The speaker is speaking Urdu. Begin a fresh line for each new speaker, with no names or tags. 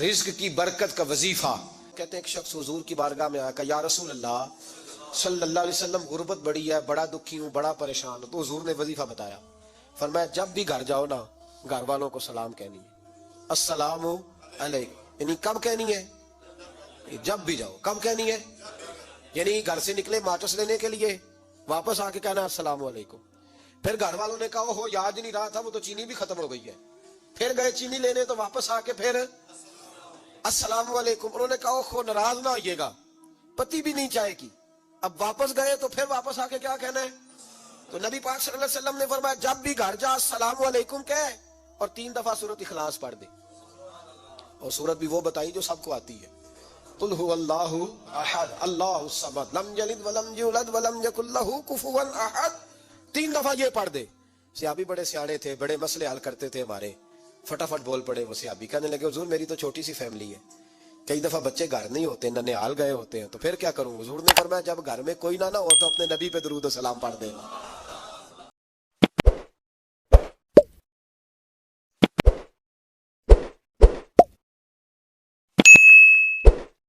رزق کی برکت کا وظیفہ. کہتے ہیں ایک شخص حضور کی بارگاہ میں آیا کہ یا رسول اللہ صلی اللہ علیہ وسلم غربت بڑی ہے, بڑا دکھی ہوں, بڑا پریشان ہوں. تو حضور نے وظیفہ بتایا, فرمایا جب بھی گھر جاؤ نا گھر والوں کو سلام کہنی ہے, السلام علیکم. یعنی کب کہنی ہے؟ جب بھی جاؤ. کب کہنی ہے؟ یعنی گھر سے نکلے ماچس لینے کے لیے, واپس آ کے کہنا السلام علیکم. پھر گھر والوں نے کہا ہو یاد ہی نہیں رہا تھا, وہ تو چینی بھی ختم ہو گئی ہے. پھر گئے چینی لینے تو واپس آ کے پھر السلام علیکم. انہوں نے کہا خو ناراض نہ ہوئیے گا, پتی بھی نہیں چائے کی. اب واپس گئے تو پھر واپس آ کے کیا کہنا ہے؟ تو نبی پاک صلی اللہ علیہ وسلم نے فرمایا جب بھی گھر جا السلام علیکم کہے اور 3 دفعہ سورۃ اخلاص پڑھ دے. اور سورت بھی وہ بتائی جو سب کو آتی ہے, قل هو اللہ احد اللہ الصمد لم یلد ولم یولد ولم یکن لہ کفوا احد. 3 دفعہ یہ پڑھ دے. صحابی بڑے سیانے تھے, بڑے مسئلے حل کرتے تھے ہمارے, فٹافٹ بول پڑے. وہ صحابی کہنے لگے حضور میری تو چھوٹی سی فیملی ہے, کئی دفعہ بچے گھر نہیں ہوتے, ننھیال گئے ہوتے ہیں, تو پھر کیا کروں؟ حضور نے فرمایا جب گھر میں کوئی نہ ہو تو اپنے نبی پہ درود و سلام پڑھ دے.